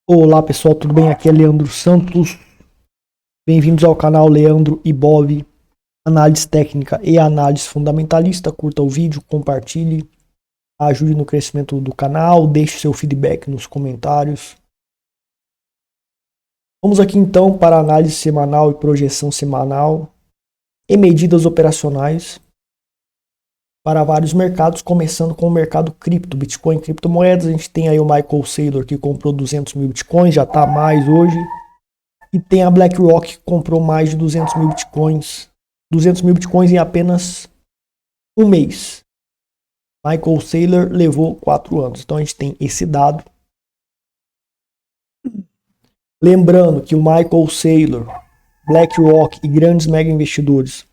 Olá pessoal, tudo bem? Aqui é Leandro Santos. Bem-vindos ao canal Leandro e Bob, análise técnica e análise fundamentalista. Curta o vídeo, compartilhe, ajude no crescimento do canal, deixe seu feedback nos comentários. Vamos aqui então para análise semanal e projeção semanal e medidas operacionais para vários mercados, começando com o mercado cripto, Bitcoin, criptomoedas. A gente tem aí o Michael Saylor que comprou 200 mil Bitcoins, já está mais hoje. E tem a BlackRock que comprou mais de 200 mil Bitcoins. 200 mil Bitcoins em apenas um mês. Michael Saylor levou 4 anos. Então a gente tem esse dado. Lembrando que o Michael Saylor, BlackRock e grandes mega investidores,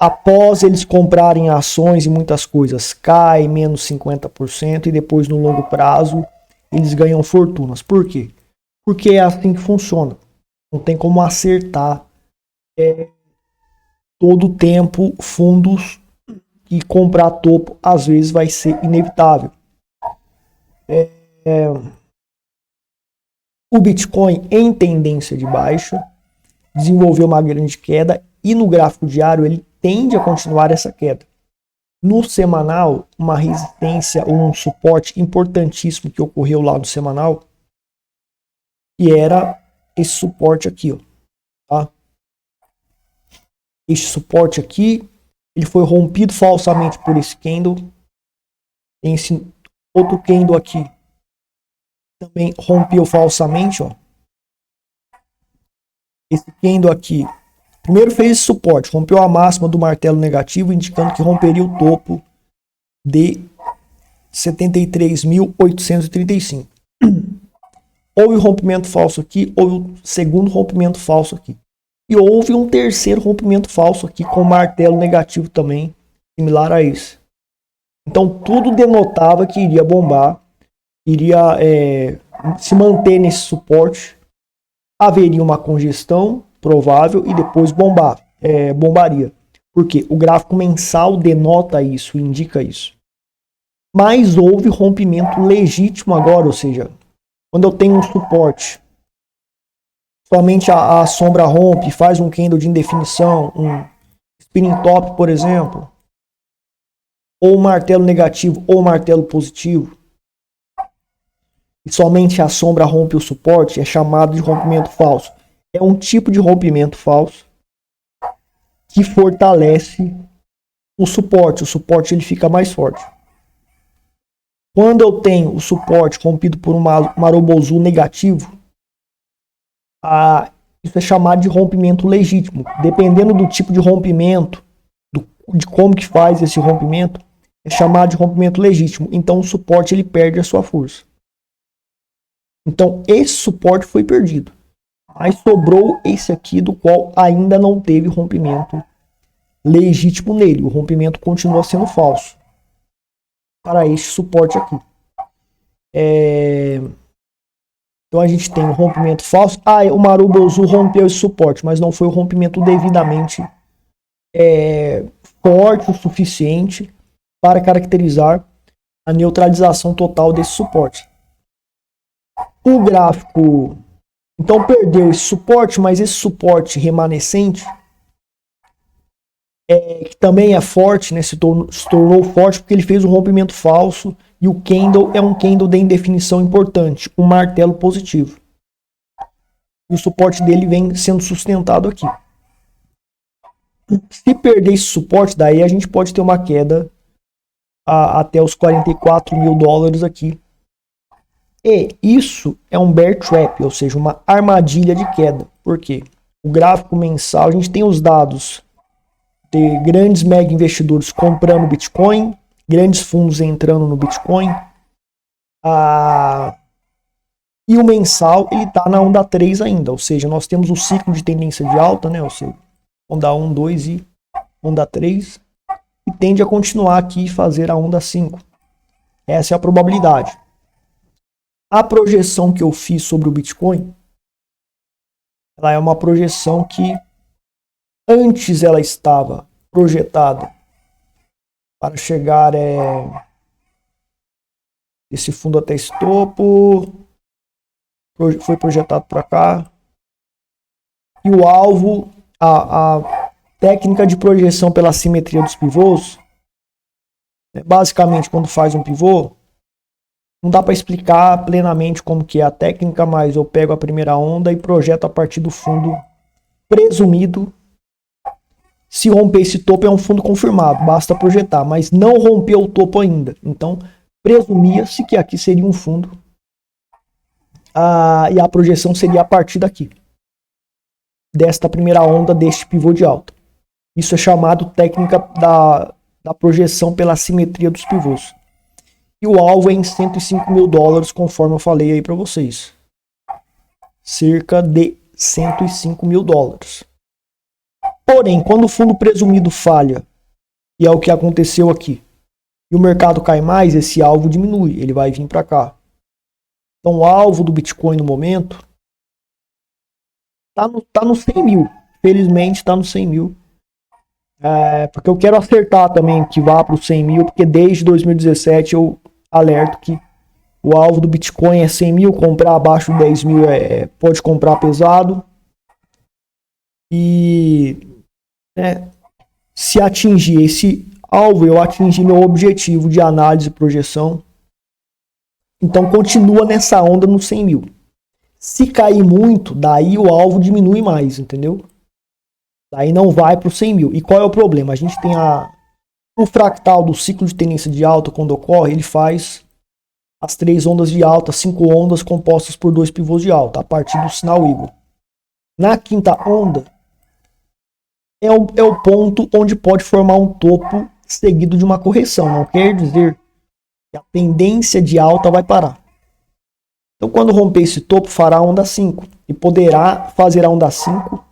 após eles comprarem ações e muitas coisas, cai menos 50% e depois no longo prazo eles ganham fortunas. Por quê? Porque é assim que funciona. Não tem como acertar todo o tempo fundos e comprar topo às vezes vai ser inevitável. O Bitcoin em tendência de baixa desenvolveu uma grande queda e no gráfico diário ele tende a continuar essa queda. No semanal, uma resistência ou um suporte importantíssimo que ocorreu lá no semanal, que era esse suporte aqui, ó, tá? Este suporte aqui, ele foi rompido falsamente por esse candle. Tem esse outro candle aqui, também rompeu falsamente, ó. Esse candle aqui, primeiro fez esse suporte, rompeu a máxima do martelo negativo, indicando que romperia o topo de 73.835. Houve um rompimento falso aqui, houve um segundo rompimento falso aqui. E houve um terceiro rompimento falso aqui com martelo negativo também, similar a esse. Então tudo denotava que iria bombar, iria se manter nesse suporte, haveria uma congestão provável e depois bombaria. Porque o gráfico mensal denota isso, indica isso. Mas houve rompimento legítimo agora, ou seja, quando eu tenho um suporte, somente a sombra rompe, faz um candle de indefinição, um spinning top, por exemplo, ou martelo negativo ou martelo positivo, e somente a sombra rompe o suporte, é chamado de rompimento falso. É um tipo de rompimento falso que fortalece o suporte. O suporte ele fica mais forte. Quando eu tenho o suporte rompido por um marobozu negativo, isso é chamado de rompimento legítimo. Dependendo do tipo de rompimento, de como que faz esse rompimento, é chamado de rompimento legítimo. Então o suporte ele perde a sua força. Então esse suporte foi perdido. Mas sobrou esse aqui do qual ainda não teve rompimento legítimo nele. O rompimento continua sendo falso para este suporte aqui. Então a gente tem um rompimento falso. O Marubozu rompeu esse suporte, mas não foi um rompimento devidamente forte o suficiente para caracterizar a neutralização total desse suporte. O gráfico, então, perdeu esse suporte, mas esse suporte remanescente, que também é forte, né, se tornou forte porque ele fez um rompimento falso e o candle é um candle de indefinição importante, um martelo positivo. E o suporte dele vem sendo sustentado aqui. Se perder esse suporte, daí a gente pode ter uma queda até os 44 mil dólares aqui. E isso é um bear trap, ou seja, uma armadilha de queda. Por quê? O gráfico mensal, a gente tem os dados de grandes mega investidores comprando Bitcoin, grandes fundos entrando no Bitcoin. E o mensal, ele está na onda 3 ainda, ou seja, nós temos o ciclo de tendência de alta, né? Ou seja, onda 1, 2 e onda 3, e tende a continuar aqui e fazer a onda 5. Essa é a probabilidade. A projeção que eu fiz sobre o Bitcoin, ela é uma projeção que antes ela estava projetada para chegar esse fundo até esse topo, foi projetado para cá. E o alvo, a técnica de projeção pela simetria dos pivôs, basicamente quando faz um pivô, não dá para explicar plenamente como que é a técnica, mas eu pego a primeira onda e projeto a partir do fundo presumido. Se romper esse topo é um fundo confirmado, basta projetar, mas não rompeu o topo ainda. Então, presumia-se que aqui seria um fundo e a projeção seria a partir daqui, desta primeira onda, deste pivô de alta. Isso é chamado técnica da projeção pela simetria dos pivôs. E o alvo é em $105 mil, conforme eu falei aí para vocês. Cerca de $105 mil. Porém, quando o fundo presumido falha, e é o que aconteceu aqui, e o mercado cai mais, esse alvo diminui, ele vai vir para cá. Então o alvo do Bitcoin no momento tá no 100 mil. Felizmente está no 100 mil. Porque eu quero acertar também que vá para os 100 mil, porque desde 2017 eu alerto que o alvo do Bitcoin é 100 mil, comprar abaixo de 10 mil pode comprar pesado. E se atingir esse alvo, eu atingi meu objetivo de análise e projeção. Então continua nessa onda no 100 mil. Se cair muito, daí o alvo diminui mais, entendeu? Daí não vai para os 100 mil. E qual é o problema? A gente tem o fractal do ciclo de tendência de alta, quando ocorre, ele faz as 3 ondas de alta, 5 ondas compostas por 2 pivôs de alta, a partir do sinal Eagle. Na quinta onda, é o ponto onde pode formar um topo seguido de uma correção. Não quer dizer que a tendência de alta vai parar. Então, quando romper esse topo, fará a onda 5 e poderá fazer a onda 5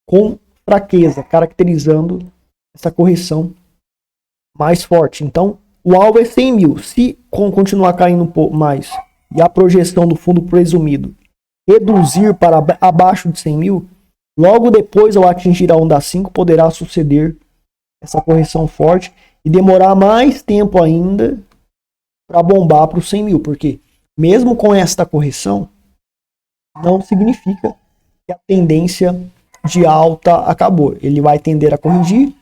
com fraqueza, caracterizando essa correção mais forte. Então, o alvo é 100 mil. Se continuar caindo um pouco mais e a projeção do fundo presumido reduzir para abaixo de 100 mil, logo depois, ao atingir a onda 5, poderá suceder essa correção forte e demorar mais tempo ainda para bombar para os 100 mil. Porque mesmo com esta correção, não significa que a tendência de alta acabou. Ele vai tender a corrigir,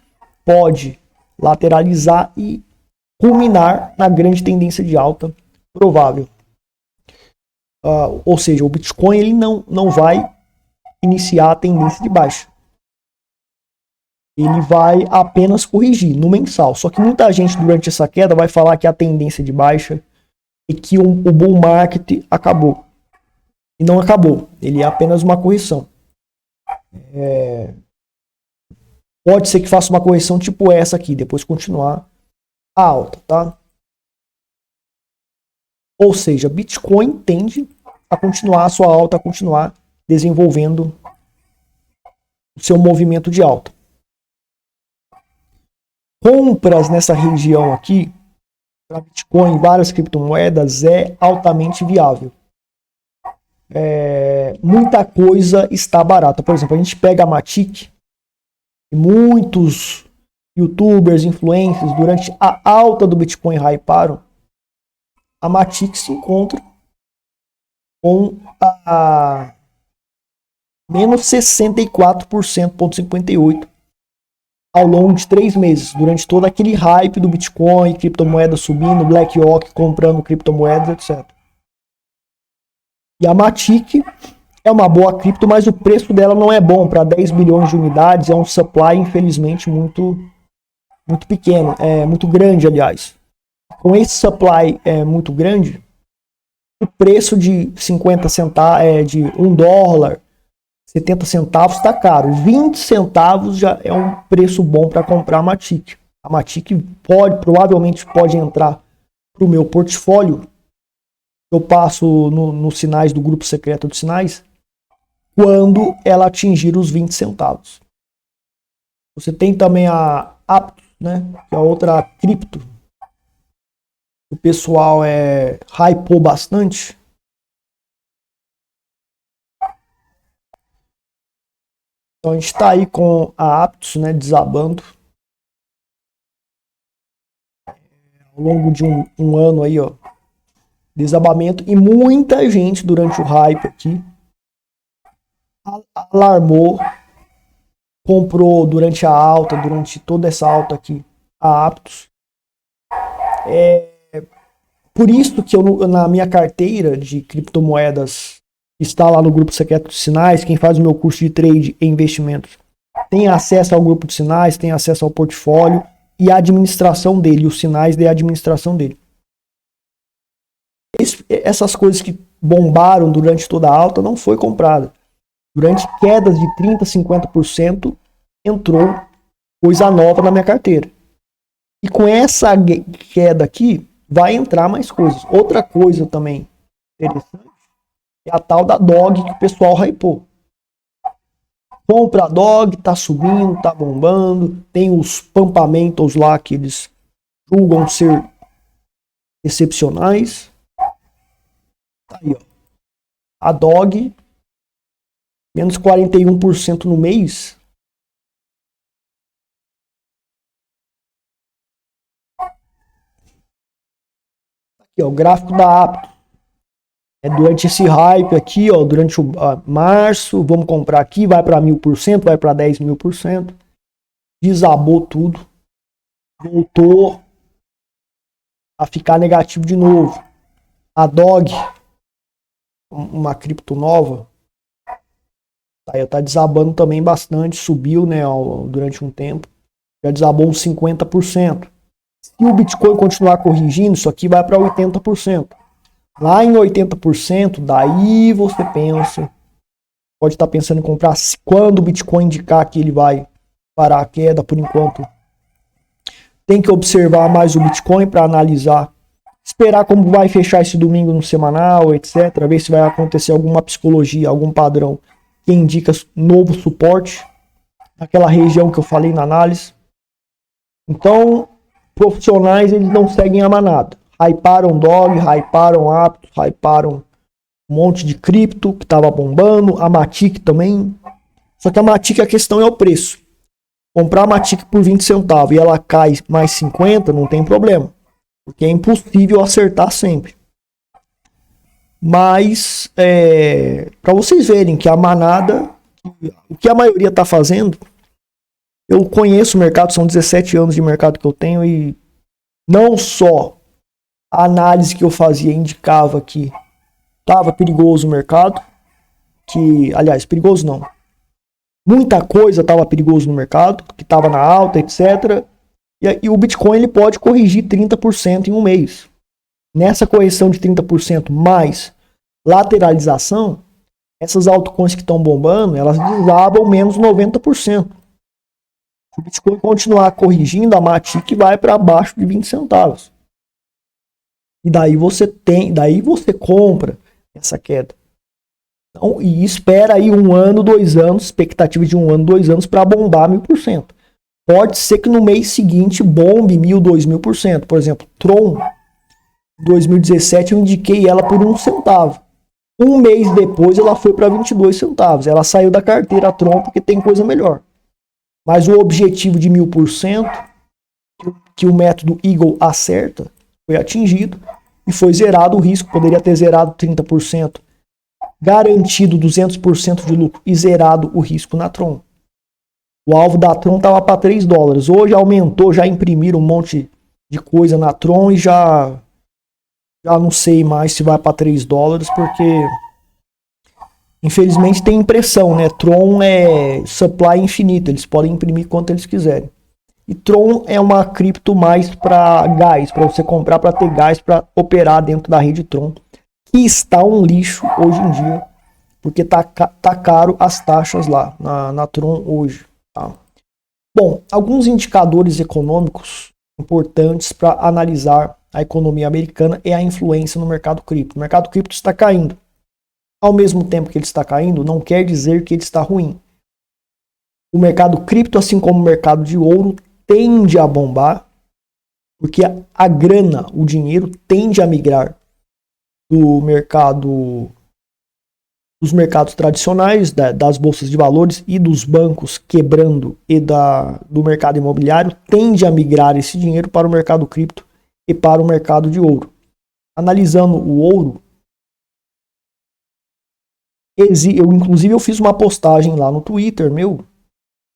pode lateralizar e culminar na grande tendência de alta provável. Ou seja, o Bitcoin ele não vai iniciar a tendência de baixa. Ele vai apenas corrigir no mensal. Só que muita gente durante essa queda vai falar que a tendência de baixa e que o bull market acabou. E não acabou. Ele é apenas uma correção. Pode ser que faça uma correção tipo essa aqui, depois continuar a alta, tá? Ou seja, Bitcoin tende a continuar a sua alta, a continuar desenvolvendo o seu movimento de alta. Compras nessa região aqui, para Bitcoin e várias criptomoedas, é altamente viável. Muita coisa está barata. Por exemplo, a gente pega a Matic, e muitos youtubers, influencers, durante a alta do Bitcoin hyparam, a Matic se encontra com a menos 64,58% ao longo de 3 meses, durante todo aquele hype do Bitcoin, criptomoeda subindo, BlackRock comprando criptomoedas, etc. E a Matic é uma boa cripto, mas o preço dela não é bom. Para 10 bilhões de unidades, é um supply, infelizmente, muito pequeno, muito grande, aliás. Com esse supply muito grande, o preço de 50 centavos, de $1, 70 centavos está caro. 20 centavos já é um preço bom para comprar a Matic. A Matic provavelmente pode entrar para o meu portfólio. Eu passo nos sinais do grupo secreto dos sinais quando ela atingir os 20 centavos. Você tem também a Aptos, né, que é outra cripto. O pessoal hypou bastante. Então a gente está aí com a Aptos, né, desabando. Ao longo de um ano aí, ó, Desabamento, e muita gente durante o hype aqui alarmou, comprou durante a alta, durante toda essa alta aqui, a Aptos. Por isso que eu, na minha carteira de criptomoedas, está lá no grupo secreto de sinais, quem faz o meu curso de trade e investimentos tem acesso ao grupo de sinais, tem acesso ao portfólio e a administração dele, os sinais de administração dele. Essas coisas que bombaram durante toda a alta não foi comprada. Durante quedas de 30%, 50%, entrou coisa nova na minha carteira. E com essa queda aqui, vai entrar mais coisas. Outra coisa também interessante é a tal da DOG que o pessoal hypou. Compra a DOG, tá subindo, tá bombando. Tem os pampamentos lá que eles julgam ser excepcionais. Tá aí, ó. A DOG, menos 41% no mês. Aqui, ó, o gráfico da Aptos. Durante esse hype aqui, ó, durante o março, vamos comprar aqui, vai para 1000%, vai para 10.000%. Desabou tudo. Voltou a ficar negativo de novo. A DOG, uma cripto nova, tá desabando também bastante, subiu, né, durante um tempo. Já desabou uns 50%. Se o Bitcoin continuar corrigindo, isso aqui vai para 80%. Lá em 80%, daí você pensa, pode estar pensando em comprar quando o Bitcoin indicar que ele vai parar a queda. Por enquanto, tem que observar mais o Bitcoin para analisar, esperar como vai fechar esse domingo no semanal, etc. Ver se vai acontecer alguma psicologia, algum padrão que indica novo suporte naquela região que eu falei na análise. Então, profissionais, eles não seguem a manada. Hyparam DOG, hyparam Aptos, hyparam um monte de cripto que tava bombando, a Matic também. Só que a Matic, a questão é o preço. Comprar a Matic por 20 centavos e ela cai mais 50, não tem problema. Porque é impossível acertar sempre. Mas, para vocês verem que a manada, o que a maioria tá fazendo, eu conheço o mercado, são 17 anos de mercado que eu tenho e não só a análise que eu fazia indicava que estava perigoso o mercado, que, aliás, perigoso não. Muita coisa estava perigoso no mercado, que estava na alta, etc. E o Bitcoin ele pode corrigir 30% em um mês. Nessa correção de 30% mais lateralização, essas altcoins que estão bombando, elas desabam menos 90%. Se o Bitcoin continuar corrigindo, a Matic vai para baixo de 20 centavos. E daí você compra essa queda. Então, e espera aí 1 ano, 2 anos, expectativa de 1 ano, 2 anos para bombar 1000%. Pode ser que no mês seguinte bombe 1000, 2000%. Por exemplo, Tron, 2017 eu indiquei ela por 1 centavo. Um mês depois ela foi para 22 centavos. Ela saiu da carteira Tron porque tem coisa melhor. Mas o objetivo de 1000% que o método Eagle acerta foi atingido e foi zerado o risco. Poderia ter zerado 30%, garantido 200% de lucro e zerado o risco na Tron. O alvo da Tron estava para $3. Hoje aumentou, já imprimiram um monte de coisa na Tron e já não sei mais se vai para $3, porque infelizmente tem impressão, né? Tron é supply infinito, eles podem imprimir quanto eles quiserem. E Tron é uma cripto mais para gás, para você comprar para ter gás para operar dentro da rede Tron, que está um lixo hoje em dia, porque tá caro as taxas lá na Tron hoje. Tá? Bom, alguns indicadores econômicos importantes para analisar a economia americana é a influência no mercado cripto. O mercado cripto está caindo. Ao mesmo tempo que ele está caindo, não quer dizer que ele está ruim. O mercado cripto, assim como o mercado de ouro, tende a bombar, porque a grana, o dinheiro, tende a migrar do mercado, dos mercados tradicionais, das bolsas de valores e dos bancos quebrando e do mercado imobiliário, tende a migrar esse dinheiro para o mercado cripto e para o mercado de ouro. analisando o ouro, inclusive eu fiz uma postagem lá no Twitter meu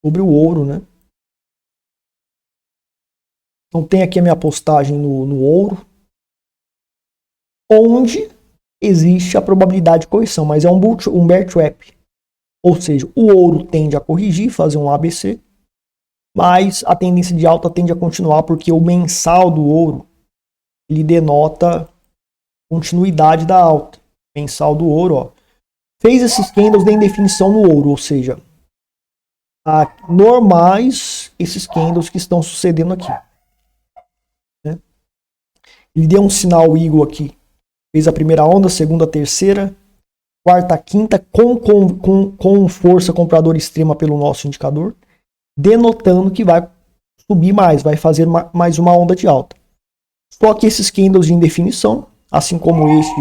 sobre o ouro, né? Então tem aqui a minha postagem no ouro, onde existe a probabilidade de correção, mas é um bear trap. Ou seja, o ouro tende a corrigir, fazer um ABC, mas a tendência de alta tende a continuar porque o mensal do ouro ele denota continuidade da alta. Mensal do ouro, ó, fez esses candles em definição no ouro, ou seja, normais esses candles que estão sucedendo aqui. Né? Ele deu um sinal Eagle aqui, fez a primeira onda, segunda, terceira, quarta, quinta, com força compradora extrema pelo nosso indicador, denotando que vai subir mais, vai fazer mais uma onda de alta. Só que esses candles de indefinição, assim como este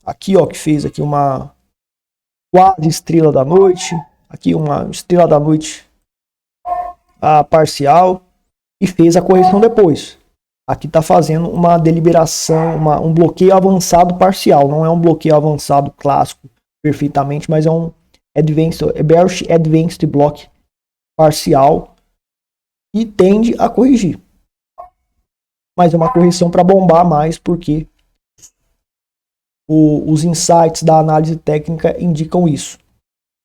aqui, ó, que fez aqui uma quase estrela da noite, aqui uma estrela da noite parcial, e fez a correção depois. Aqui está fazendo uma deliberação, um bloqueio avançado parcial, não é um bloqueio avançado clássico perfeitamente, mas é um bearish advanced block parcial e tende a corrigir. Mas é uma correção para bombar mais, porque os insights da análise técnica indicam isso.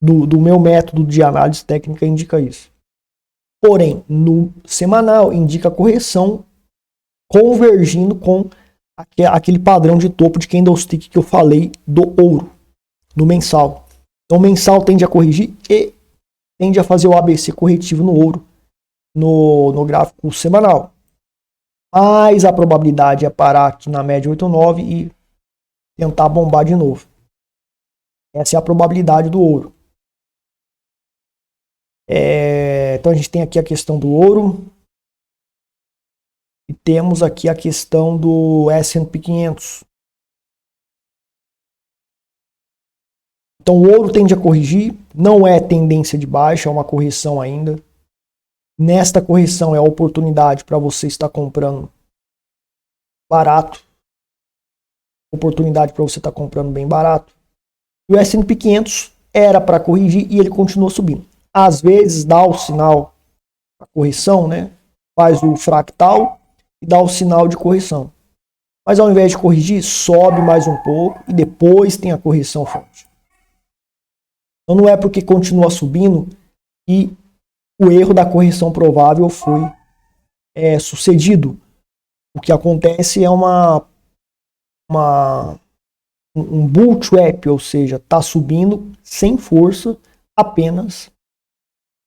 Do meu método de análise técnica indica isso. Porém, no semanal indica correção convergindo com aquele padrão de topo de candlestick que eu falei do ouro, no mensal. Então, o mensal tende a corrigir e tende a fazer o ABC corretivo no ouro no gráfico semanal. Mas a probabilidade é parar aqui na média 8,9 e tentar bombar de novo. Essa é a probabilidade do ouro. Então a gente tem aqui a questão do ouro. E temos aqui a questão do S&P 500. Então o ouro tende a corrigir, não é tendência de baixa, é uma correção ainda. Nesta correção é a oportunidade para você estar comprando barato. Oportunidade para você estar comprando bem barato. E o S&P 500 era para corrigir e ele continua subindo. Às vezes dá o sinal da correção, né? Faz o fractal e dá o sinal de correção. Mas ao invés de corrigir, sobe mais um pouco e depois tem a correção forte. Então não é porque continua subindo que o erro da correção provável foi sucedido. O que acontece é um bull trap, ou seja, está subindo sem força, apenas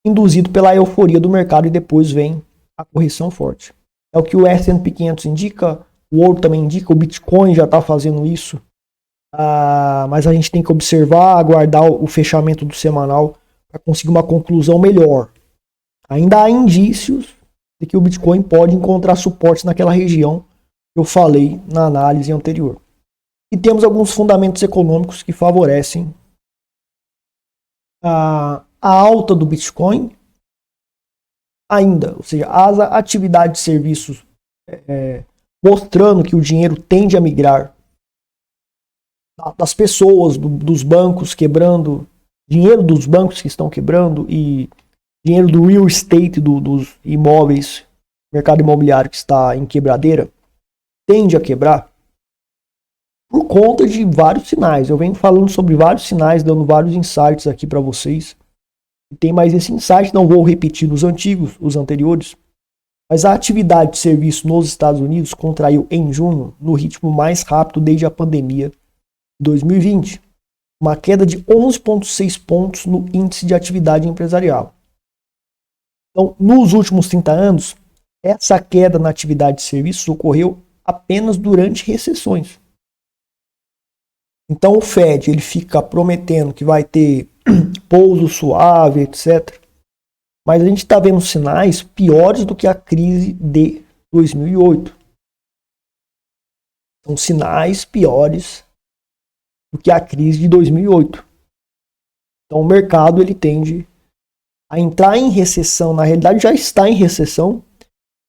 induzido pela euforia do mercado e depois vem a correção forte. É o que o S&P 500 indica, o ouro também indica, o Bitcoin já está fazendo isso, mas a gente tem que observar, aguardar o fechamento do semanal para conseguir uma conclusão melhor. Ainda há indícios de que o Bitcoin pode encontrar suporte naquela região que eu falei na análise anterior. E temos alguns fundamentos econômicos que favorecem a alta do Bitcoin ainda, ou seja, as atividades de serviços mostrando que o dinheiro tende a migrar das pessoas, dos bancos quebrando, dinheiro dos bancos que estão quebrando e dinheiro do real estate, dos imóveis, mercado imobiliário que está em quebradeira, tende a quebrar por conta de vários sinais. Eu venho falando sobre vários sinais, dando vários insights aqui para vocês. E tem mais esse insight, não vou repetir os anteriores, mas a atividade de serviço nos Estados Unidos contraiu em junho no ritmo mais rápido desde a pandemia de 2020, uma queda de 11,6 pontos no índice de atividade empresarial. Então, nos últimos 30 anos, essa queda na atividade de serviços ocorreu apenas durante recessões. Então o Fed ele fica prometendo que vai ter pouso suave, etc. Mas a gente está vendo sinais piores do que a crise de 2008. São sinais piores do que a crise de 2008. Então o mercado ele tende a entrar em recessão. Na realidade já está em recessão,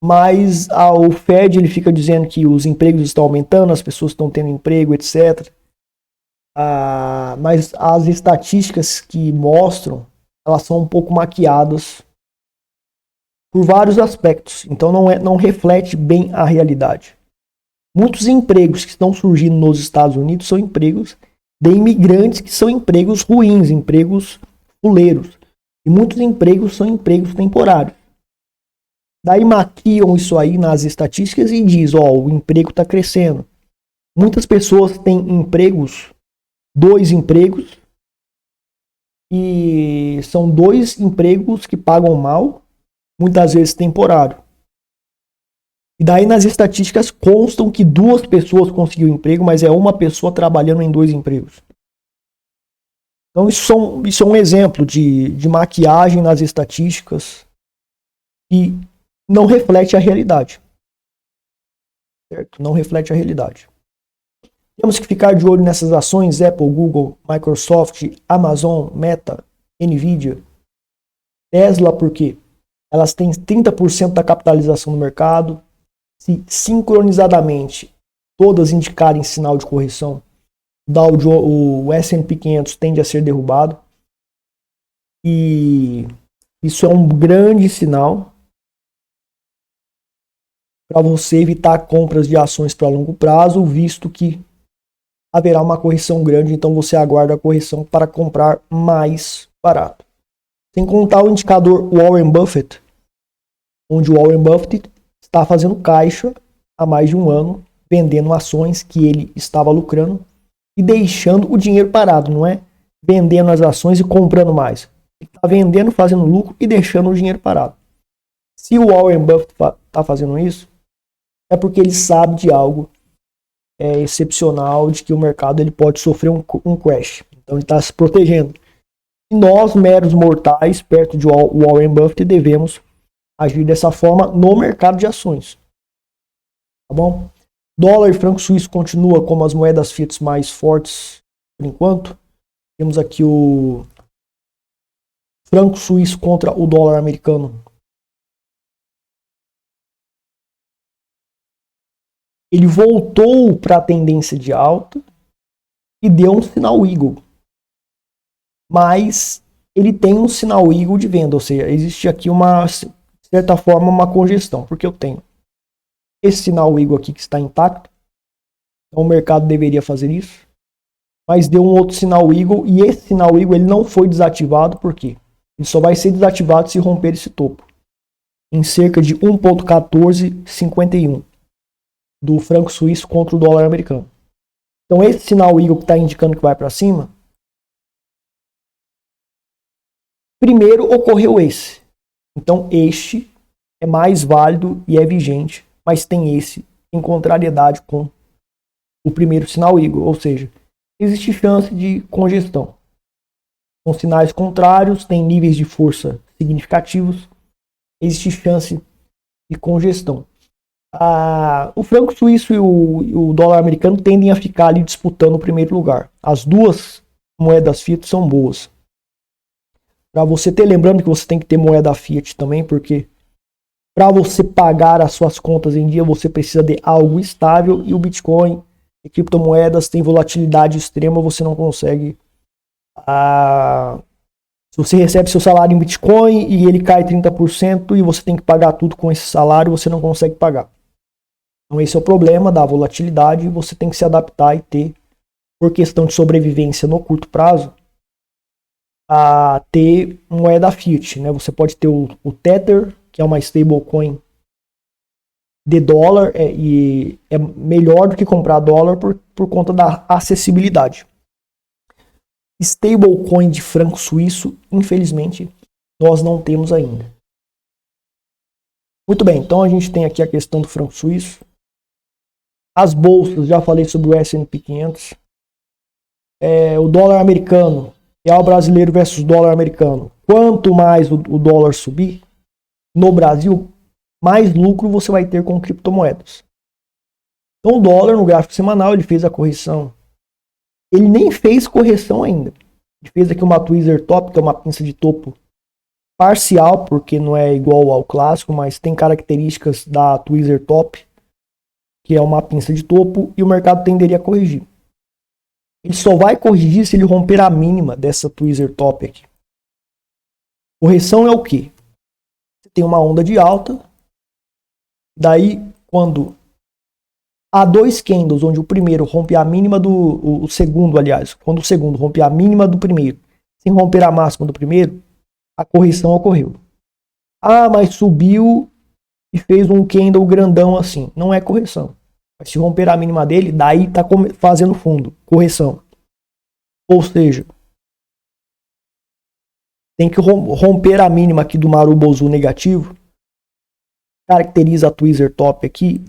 mas o Fed ele fica dizendo que os empregos estão aumentando, as pessoas estão tendo emprego, etc. Mas as estatísticas que mostram, elas são um pouco maquiadas por vários aspectos, então não reflete bem a realidade. Muitos empregos que estão surgindo nos Estados Unidos são empregos de imigrantes, que são empregos ruins, empregos fuleiros. E muitos empregos são empregos temporários. Daí maquiam isso aí nas estatísticas e diz, o emprego está crescendo. Muitas pessoas têm empregos, 2 empregos, e são 2 empregos que pagam mal, muitas vezes temporário. E daí nas estatísticas constam que 2 pessoas conseguiram emprego, mas é uma pessoa trabalhando em 2 empregos. Então isso é um exemplo de maquiagem nas estatísticas e não reflete a realidade. Certo? Não reflete a realidade. Temos que ficar de olho nessas ações: Apple, Google, Microsoft, Amazon, Meta, Nvidia, Tesla, porque elas têm 30% da capitalização do mercado. Se sincronizadamente todas indicarem sinal de correção, o S&P 500 tende a ser derrubado. E isso é um grande sinal para você evitar compras de ações para longo prazo, visto que haverá uma correção grande, então você aguarda a correção para comprar mais barato. Sem contar o indicador Warren Buffett, onde o Warren Buffett está fazendo caixa há mais de um ano, vendendo ações que ele estava lucrando e deixando o dinheiro parado, não é vendendo as ações e comprando mais. Ele está vendendo, fazendo lucro e deixando o dinheiro parado. Se o Warren Buffett está fazendo isso, é porque ele sabe de algo excepcional, de que o mercado ele pode sofrer um crash. Então ele está se protegendo. E nós, meros mortais, perto de Warren Buffett, devemos agir dessa forma no mercado de ações. Tá bom? Dólar e franco suíço continua como as moedas fiat mais fortes por enquanto. Temos aqui o franco suíço contra o dólar americano. Ele voltou para a tendência de alta e deu um sinal Eagle. Mas ele tem um sinal Eagle de venda, ou seja, existe aqui de certa forma uma congestão, porque eu tenho esse sinal Eagle aqui que está intacto, então o mercado deveria fazer isso, mas deu um outro sinal Eagle e esse sinal Eagle ele não foi desativado, por quê? Ele só vai ser desativado se romper esse topo, em cerca de 1.1451 do franco suíço contra o dólar americano. Então esse sinal Eagle que está indicando que vai para cima, primeiro ocorreu esse. Então este é mais válido e é vigente, mas tem esse em contrariedade com o primeiro sinal Eagle, ou seja, existe chance de congestão. Com sinais contrários, tem níveis de força significativos, existe chance de congestão. O franco suíço e o dólar americano tendem a ficar ali disputando o primeiro lugar. As duas moedas fiat são boas. Para você ter, lembrando que você tem que ter moeda fiat também, porque para você pagar as suas contas em dia, você precisa de algo estável, e o Bitcoin e criptomoedas têm volatilidade extrema, você não consegue. Se você recebe seu salário em Bitcoin e ele cai 30% e você tem que pagar tudo com esse salário, você não consegue pagar. Então esse é o problema da volatilidade, você tem que se adaptar e ter, por questão de sobrevivência no curto prazo, a ter moeda fiat, né? Você pode ter o Tether, que é uma stablecoin de dólar, e é melhor do que comprar dólar por conta da acessibilidade. Stablecoin de franco suíço, infelizmente, nós não temos ainda. Muito bem, então a gente tem aqui a questão do franco suíço. As bolsas, já falei sobre o S&P 500. O dólar americano, real brasileiro versus dólar americano. Quanto mais o dólar subir, no Brasil, mais lucro você vai ter com criptomoedas. Então o dólar, no gráfico semanal, ele fez a correção. Ele nem fez correção ainda. Ele fez aqui uma tweezer top, que é uma pinça de topo parcial, porque não é igual ao clássico, mas tem características da Tweezer Top, que é uma pinça de topo, e o mercado tenderia a corrigir. Ele só vai corrigir se ele romper a mínima dessa Tweezer Top aqui. Correção é o quê? Você tem uma onda de alta, daí quando há dois candles, onde o primeiro rompe a mínima o segundo, aliás, quando o segundo rompe a mínima do primeiro, sem romper a máxima do primeiro, a correção ocorreu. Ah, mas subiu e fez um candle grandão assim. Não é correção. Mas se romper a mínima dele, daí tá fazendo fundo. Correção. Ou seja, tem que romper a mínima aqui do Marubozu negativo. Caracteriza a Tweezer Top aqui.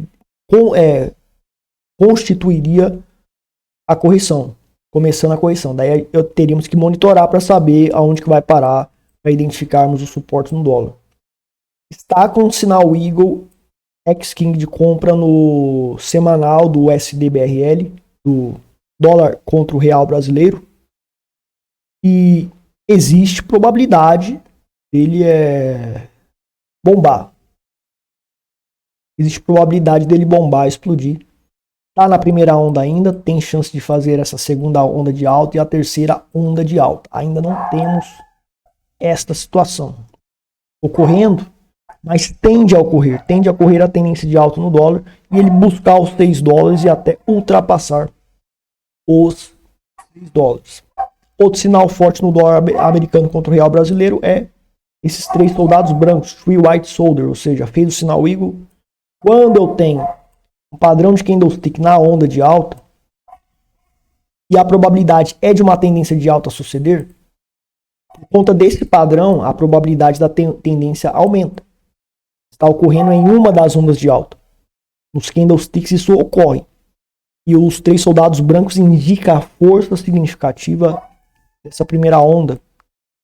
Constituiria a correção. Começando a correção. Daí teríamos que monitorar para saber aonde que vai parar, para identificarmos os suportes no dólar. Está com o sinal Eagle X-King de compra no semanal do SDBRL, do dólar contra o real brasileiro. E existe probabilidade dele bombar. Existe probabilidade dele bombar, explodir. Tá na primeira onda ainda, tem chance de fazer essa segunda onda de alta e a terceira onda de alta. Ainda não temos esta situação ocorrendo, mas tende a ocorrer a tendência de alta no dólar e ele buscar os 6 dólares e até ultrapassar os 6 dólares. Outro sinal forte no dólar americano contra o real brasileiro é esses 3 soldados brancos, Three White Soldiers, ou seja, fez o sinal Eagle. Quando eu tenho um padrão de candlestick na onda de alta e a probabilidade é de uma tendência de alta suceder, por conta desse padrão, a probabilidade da tendência aumenta. Está ocorrendo em uma das ondas de alta. Nos candlesticks isso ocorre. E os 3 soldados brancos indicam a força significativa dessa primeira onda.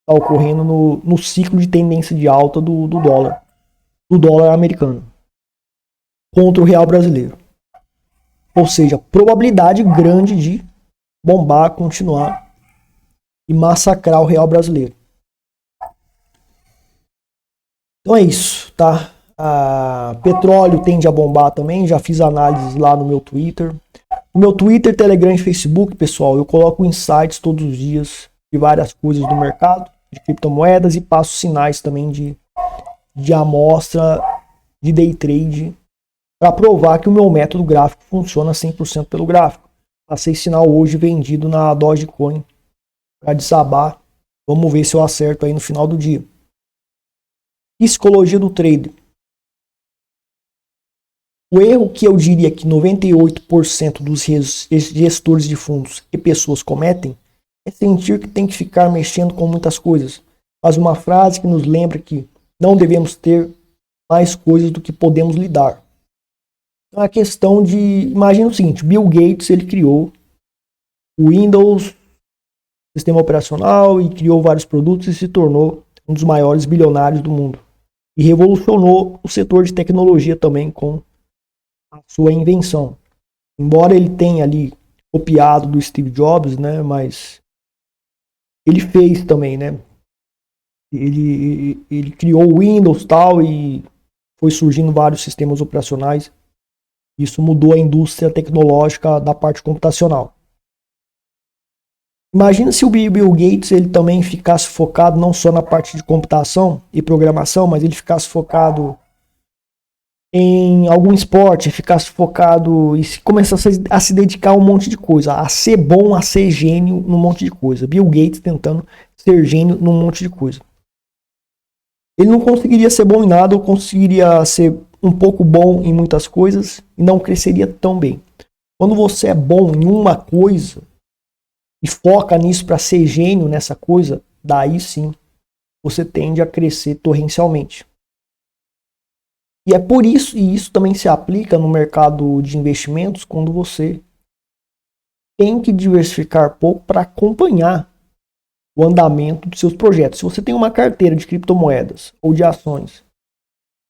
Está ocorrendo no ciclo de tendência de alta do dólar americano contra o real brasileiro. Ou seja, probabilidade grande de bombar, continuar e massacrar o real brasileiro. Então é isso, tá? Petróleo tende a bombar também, já fiz análises lá no meu Twitter. No meu Twitter, Telegram e Facebook, pessoal, eu coloco insights todos os dias de várias coisas do mercado, de criptomoedas, e passo sinais também de amostra de day trade para provar que o meu método gráfico funciona 100% pelo gráfico. Passei sinal hoje vendido na Dogecoin para desabar. Vamos ver se eu acerto aí no final do dia. Psicologia do trader. O erro que eu diria que 98% dos gestores de fundos e pessoas cometem é sentir que tem que ficar mexendo com muitas coisas. Faz uma frase que nos lembra que não devemos ter mais coisas do que podemos lidar. Então a questão de... Imagina o seguinte, Bill Gates ele criou o Windows, sistema operacional, e criou vários produtos e se tornou um dos maiores bilionários do mundo. E revolucionou o setor de tecnologia também com a sua invenção. Embora ele tenha ali copiado do Steve Jobs, né, mas ele fez também, né? Ele criou o Windows tal e foi surgindo vários sistemas operacionais. Isso mudou a indústria tecnológica da parte computacional. Imagina se o Bill Gates ele também ficasse focado não só na parte de computação e programação, mas ele ficasse focado em algum esporte, ficasse focado e começasse a se dedicar a um monte de coisa, a ser bom, a ser gênio num monte de coisa. Bill Gates tentando ser gênio num monte de coisa. Ele não conseguiria ser bom em nada, ou conseguiria ser um pouco bom em muitas coisas e não cresceria tão bem. Quando você é bom em uma coisa e foca nisso para ser gênio nessa coisa, daí sim você tende a crescer torrencialmente. E é por isso, e isso também se aplica no mercado de investimentos, quando você tem que diversificar pouco para acompanhar o andamento dos seus projetos. Se você tem uma carteira de criptomoedas ou de ações,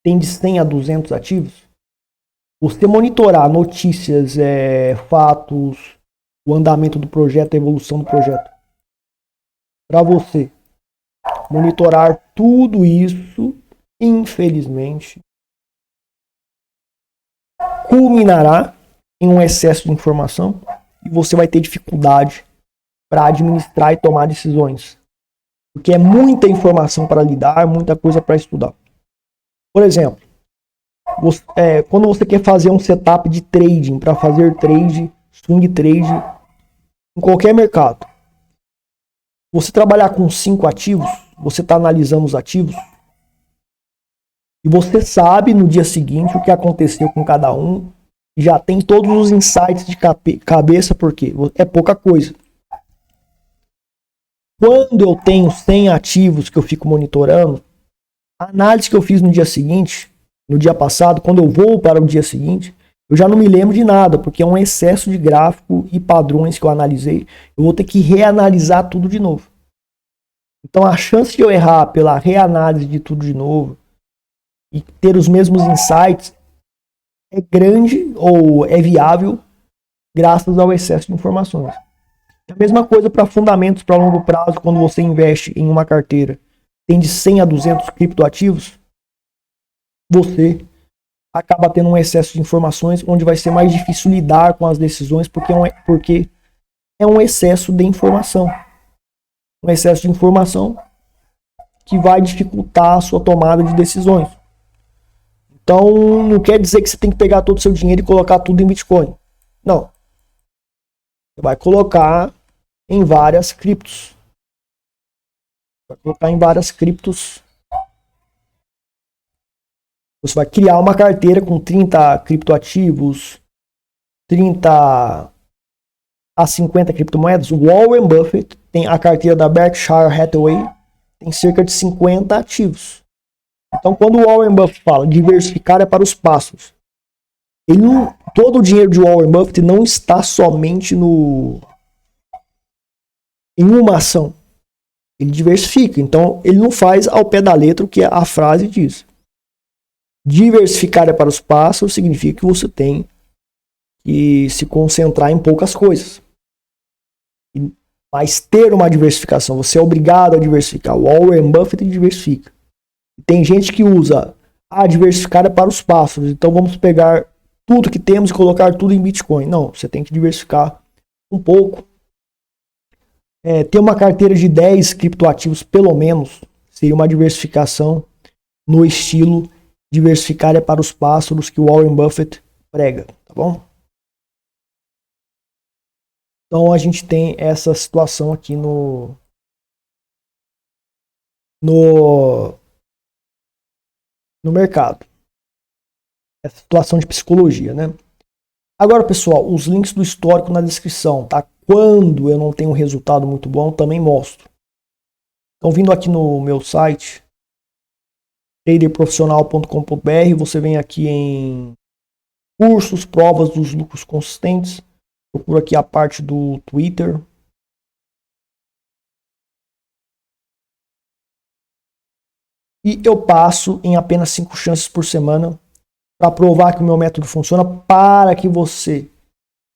tem de 100 a 200 ativos, você monitorar notícias, fatos, o andamento do projeto, a evolução do projeto, para você Monitorar tudo isso, infelizmente, culminará em um excesso de informação e você vai ter dificuldade para administrar e tomar decisões. Porque é muita informação para lidar, muita coisa para estudar. Por exemplo, quando você quer fazer um setup de trading, para fazer trade, swing trade, em qualquer mercado, você trabalhar com 5 ativos, você está analisando os ativos, e você sabe no dia seguinte o que aconteceu com cada um, já tem todos os insights de cabeça, porque é pouca coisa. Quando eu tenho 100 ativos que eu fico monitorando, a análise que eu fiz no dia seguinte, no dia passado, quando eu vou para o dia seguinte, eu já não me lembro de nada, porque é um excesso de gráfico e padrões que eu analisei. Eu vou ter que reanalisar tudo de novo. Então a chance de eu errar pela reanálise de tudo de novo e ter os mesmos insights é grande ou é viável graças ao excesso de informações. A mesma coisa para fundamentos para longo prazo, quando você investe em uma carteira, tem de 100 a 200 criptoativos, você acaba tendo um excesso de informações onde vai ser mais difícil lidar com as decisões porque é um excesso de informação. Um excesso de informação que vai dificultar a sua tomada de decisões. Então, não quer dizer que você tem que pegar todo o seu dinheiro e colocar tudo em Bitcoin. Não. Você vai colocar em várias criptos. Vai colocar em várias criptos. Você vai criar uma carteira com 30 criptoativos, 30 a 50 criptomoedas. O Warren Buffett tem a carteira da Berkshire Hathaway, tem cerca de 50 ativos. Então, quando o Warren Buffett fala diversificar é para os pássaros, todo o dinheiro de Warren Buffett não está somente em uma ação. Ele diversifica. Então, ele não faz ao pé da letra o que a frase diz. Diversificar é para os pássaros significa que você tem que se concentrar em poucas coisas. Mas ter uma diversificação, você é obrigado a diversificar. O Warren Buffett diversifica. Tem gente que usa diversificar é para os pássaros, então vamos pegar tudo que temos e colocar tudo em Bitcoin. Não, você tem que diversificar um pouco. Ter uma carteira de 10 criptoativos, pelo menos, seria uma diversificação no estilo diversificar é para os pássaros que o Warren Buffett prega, tá bom? Então a gente tem essa situação aqui no mercado. Essa situação de psicologia, né? Agora, pessoal, os links do histórico na descrição, tá? Quando eu não tenho um resultado muito bom, também mostro. Então, vindo aqui no meu site, traderprofissional.com.br, você vem aqui em cursos, provas dos lucros consistentes. Procura aqui a parte do Twitter. E eu passo em apenas 5 chances por semana para provar que o meu método funciona, para que você,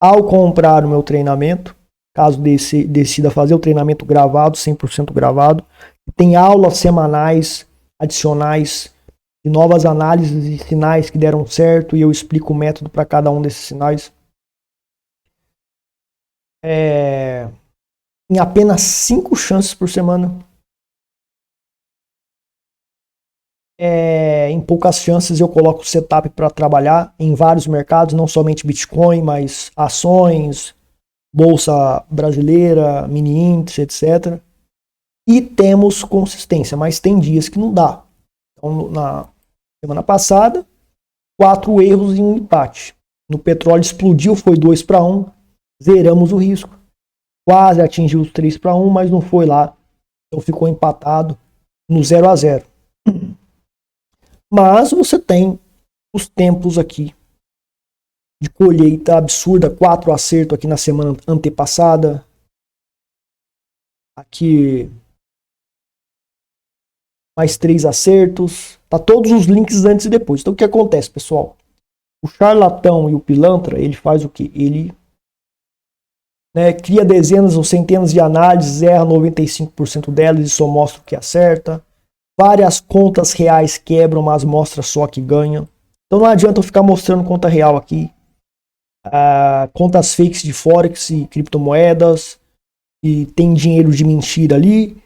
ao comprar o meu treinamento, caso decida fazer o treinamento gravado, 100% gravado, tem aulas semanais adicionais de novas análises e sinais que deram certo, e eu explico o método para cada um desses sinais. Em apenas 5 chances por semana. Em poucas chances eu coloco o setup para trabalhar em vários mercados, não somente Bitcoin, mas ações, bolsa brasileira, mini índice, etc. E temos consistência, mas tem dias que não dá. Então, na semana passada, 4 erros e um empate. No petróleo explodiu, foi 2-1, zeramos o risco. Quase atingiu os 3-1, mas não foi lá. Então ficou empatado no 0-0. Mas você tem os tempos aqui de colheita absurda, 4 acertos aqui na semana antepassada. Aqui mais 3 acertos. Tá todos os links antes e depois. Então o que acontece, pessoal? O charlatão e o pilantra, ele faz o quê? Ele né? Cria dezenas ou centenas de análises, erra 95% delas e só mostra o que acerta. Várias contas reais quebram, mas mostra só que ganha. Então não adianta eu ficar mostrando conta real aqui. Contas fakes de Forex e criptomoedas. E tem dinheiro de mentira ali.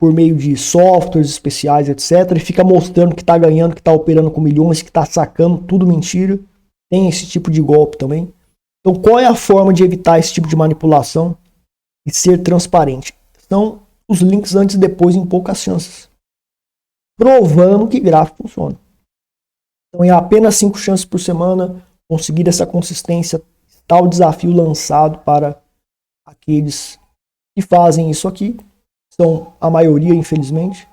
Por meio de softwares especiais, etc. E fica mostrando que está ganhando, que está operando com milhões, que está sacando, tudo mentira. Tem esse tipo de golpe também. Então qual é a forma de evitar esse tipo de manipulação e ser transparente? São os links antes e depois em poucas chances. Provando que gráfico funciona. Então, em apenas 5 chances por semana, conseguir essa consistência, tal desafio lançado para aqueles que fazem isso aqui. São a maioria, infelizmente,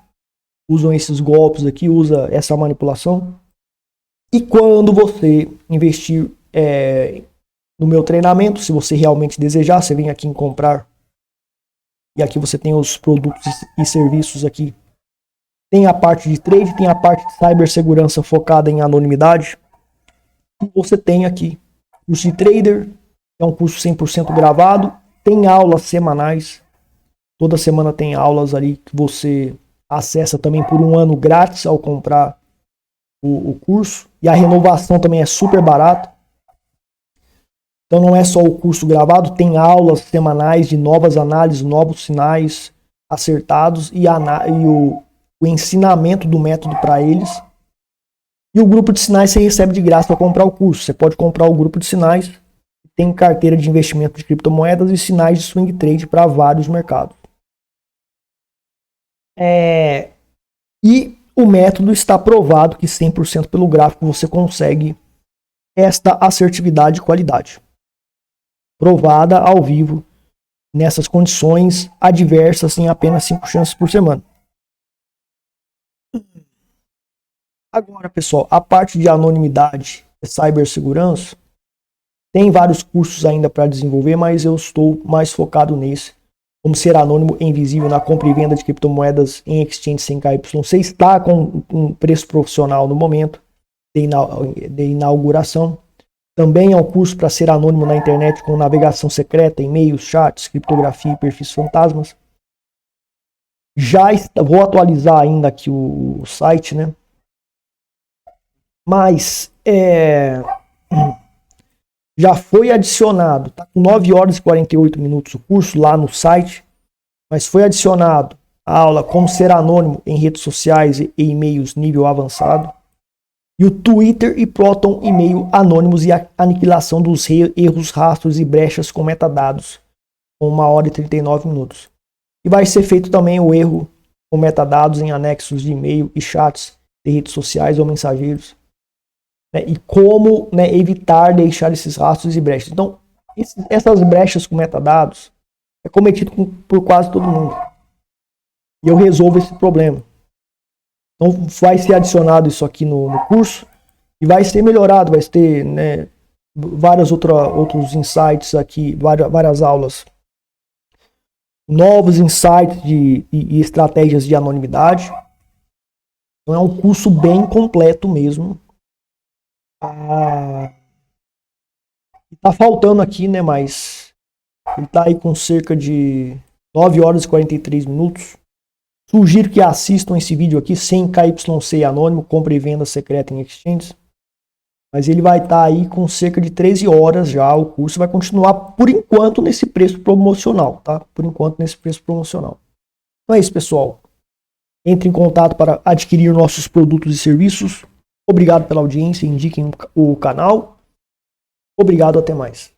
usam esses golpes aqui, usa essa manipulação. E quando você investir no meu treinamento, se você realmente desejar, você vem aqui em comprar. E aqui você tem os produtos e serviços aqui. Tem a parte de trade, tem a parte de cibersegurança focada em anonimidade. E você tem aqui o curso de trader, é um curso 100% gravado, tem aulas semanais. Toda semana tem aulas ali que você acessa também por 1 ano grátis ao comprar o curso. E a renovação também é super barata. Então não é só o curso gravado, tem aulas semanais de novas análises, novos sinais acertados e o ensinamento do método para eles. E o grupo de sinais você recebe de graça para comprar o curso. Você pode comprar o grupo de sinais, tem carteira de investimento de criptomoedas e sinais de swing trade para vários mercados. E o método está provado que 100% pelo gráfico você consegue esta assertividade e qualidade. Provada ao vivo, nessas condições adversas, em apenas 5 chances por semana. Agora, pessoal, a parte de anonimidade e cibersegurança, tem vários cursos ainda para desenvolver, mas eu estou mais focado nesse. Como ser anônimo e invisível na compra e venda de criptomoedas em exchange sem KYC. Está com um preço profissional no momento de inauguração. Também é um curso para ser anônimo na internet com navegação secreta, e-mails, chats, criptografia e perfis fantasmas. Vou atualizar ainda aqui o site, né? Mas já foi adicionado, está com 9 horas e 48 minutos o curso lá no site, mas foi adicionado a aula como ser anônimo em redes sociais e e-mails nível avançado, e o Twitter e Proton e-mail anônimos e a aniquilação dos erros, rastros e brechas com metadados, com 1 hora e 39 minutos. E vai ser feito também o erro com metadados em anexos de e-mail e chats de redes sociais ou mensageiros. E como evitar deixar esses rastros e brechas. Então, essas brechas com metadados é cometido por quase todo mundo. E eu resolvo esse problema. Então, vai ser adicionado isso aqui no curso e vai ser melhorado, vai ter vários outros insights aqui, várias aulas. Novos insights e estratégias de anonimidade. Então, é um curso bem completo mesmo. Tá faltando aqui, né, mas ele tá aí com cerca de 9 horas e 43 minutos. Sugiro que assistam esse vídeo aqui sem KYC anônimo, compra e venda secreta em exchanges. Mas ele vai estar aí com cerca de 13 horas já. O curso vai continuar por enquanto nesse preço promocional, tá? Por enquanto nesse preço promocional. Então é isso, pessoal. Entre em contato para adquirir nossos produtos e serviços. Obrigado pela audiência, indiquem o canal. Obrigado, até mais.